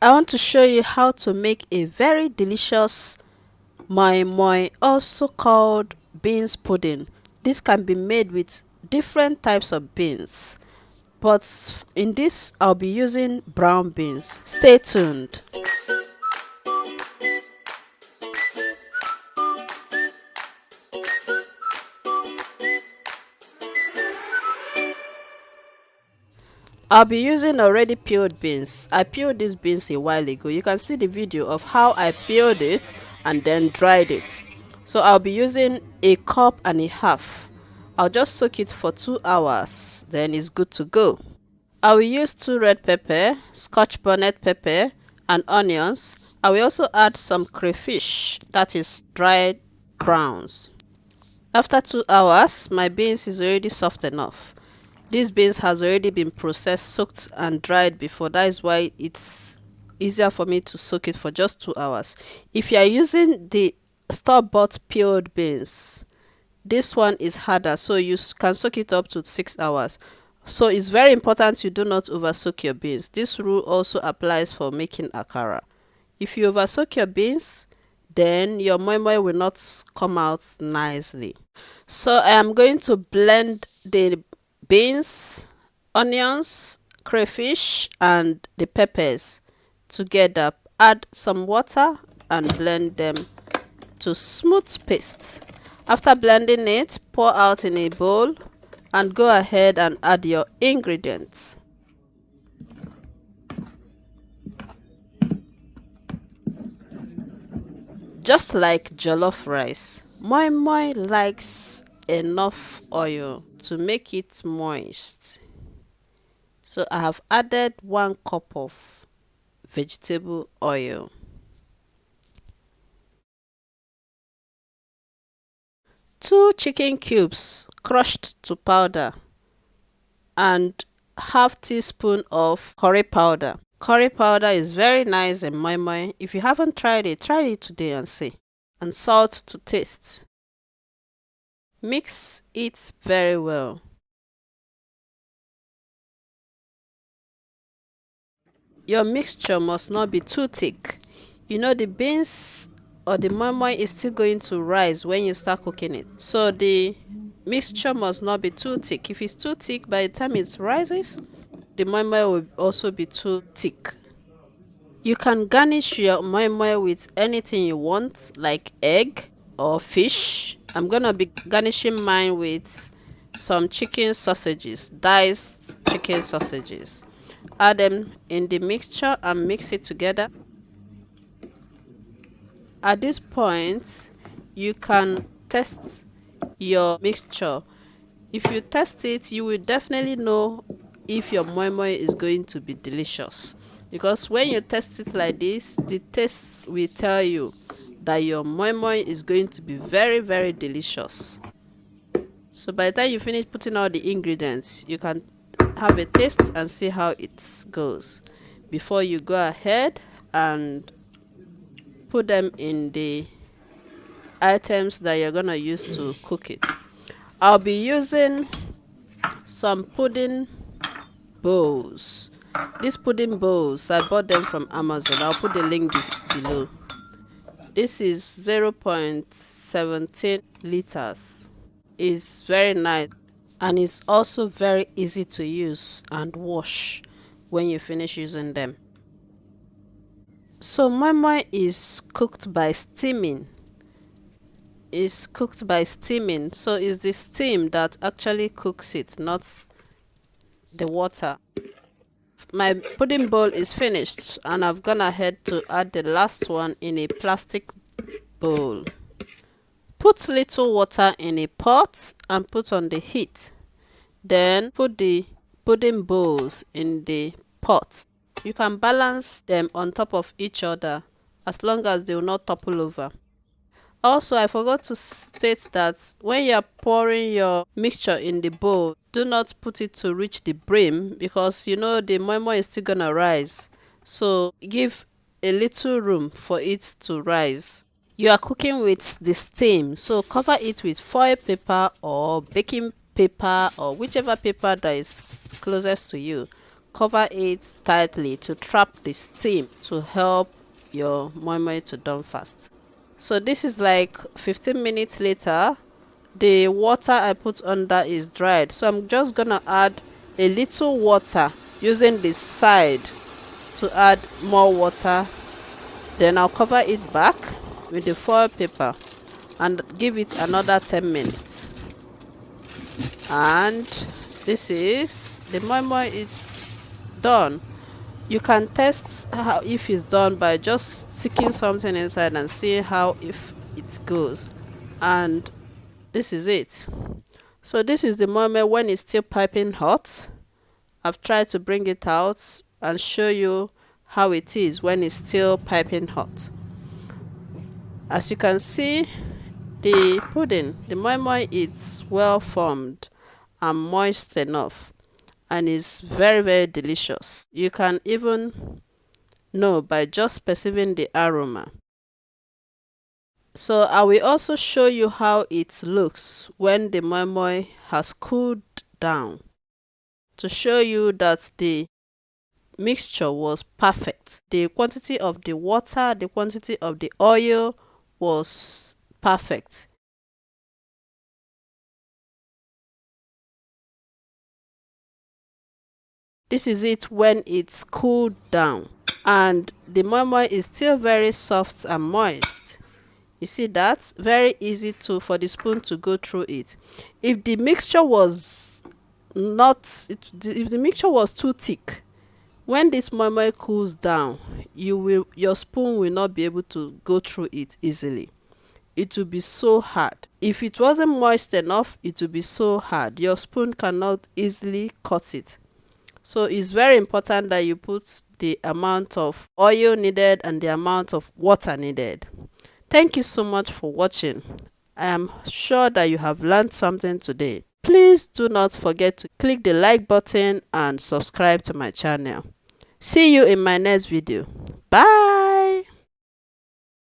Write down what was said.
I want to show you how to make a very delicious moi moi, also called beans pudding. This can be made with different types of beans, but in this I'll be using brown beans. Stay tuned. I'll be using already peeled beans. I peeled these beans a while ago. You can see the video of how I peeled it and then dried it. So I'll be using a cup and a half. I'll just soak it for 2 hours, then it's good to go. I will use 2 red pepper, scotch bonnet pepper, and onions. I will also add some crayfish, that is dried browns. After 2 hours, my beans is already soft enough. These beans has already been processed, soaked and dried before. That is why it's easier for me to soak it for just 2 hours. If you are using the store-bought peeled beans, this one is harder, so you can soak it up to 6 hours. So it's very important you do not over soak your beans. This rule also applies for making akara. If you over soak your beans, then your moi moi will not come out nicely. So I am going to blend the beans, onions, crayfish and the peppers together. Add some water and blend them to smooth paste. After blending it, pour out in a bowl and go ahead and add your ingredients. Just like jollof rice, moi moi likes enough oil to make it moist. So I have added 1 cup of vegetable oil, 2 chicken cubes crushed to powder, and half teaspoon of curry powder. Curry powder is very nice in moi moi. If you haven't tried it, try it today and see. And salt to taste. Mix it very well. Your mixture must not be too thick. You know the beans or the moi moi is still going to rise when you start cooking it. So the mixture must not be too thick. If it's too thick, by the time it rises, the moi moi will also be too thick. You can garnish your moi moi with anything you want, like egg or fish. I'm gonna be garnishing mine with some chicken sausages, diced chicken sausages. Add them in the mixture and mix it together. At this point, you can test your mixture. If you test it, you will definitely know if your moi moi is going to be delicious. Because when you test it like this, the taste will tell you that your moi moi is going to be very, very delicious. So by the time you finish putting all the ingredients, you can have a taste and see how it goes before you go ahead and put them in the items that you're gonna use to cook it. I'll be using some pudding bowls. These pudding bowls, I bought them from Amazon. I'll put the link below. This is 0.17 liters. It's very nice and it's also very easy to use and wash when you finish using them. So moi moi is cooked by steaming. It's cooked by steaming. So it's the steam that actually cooks it, not the water. My pudding bowl is finished and I've gone ahead to add the last one in a plastic bowl. Put little water in a pot and put on the heat. Then put the pudding bowls in the pot. You can balance them on top of each other as long as they will not topple over. Also, I forgot to state that when you are pouring your mixture in the bowl, do not put it to reach the brim because you know the moi moi is still gonna rise. So give a little room for it to rise. You are cooking with the steam, so cover it with foil paper or baking paper or whichever paper that is closest to you. cover it tightly to trap the steam to help your moi moi to done fast. So this is like 15 minutes later. The water I put under is dried, so I'm just gonna add a little water using the side to add more water. Then I'll cover it back with the foil paper and give it another 10 minutes. And this is the moi moi. It's done. You can test how if it's done by just sticking something inside and see how if it goes. And this is it. So this is the moi moi when it's still piping hot. I've tried to bring it out and show you how it is when it's still piping hot. As you can see, the pudding, the moi moi, is well formed and moist enough, and is very delicious. You can even know by just perceiving the aroma. So I will also show you how it looks when the moi moi has cooled down, to show you that the mixture was perfect. The quantity of the water, the quantity of the oil was perfect. This is it when it's cooled down, and the moi moi is still very soft and moist. You see that? Very easy for the spoon to go through it. If the mixture was if the mixture was too thick, when this moi moi cools down, your spoon will not be able to go through it easily. It will be so hard. If it wasn't moist enough, it will be so hard. Your spoon cannot easily cut it. So it's very important that you put the amount of oil needed and the amount of water needed. Thank you so much for watching. I am sure that you have learned something today. Please do not forget to click the like button and subscribe to my channel. See you in my next video. Bye.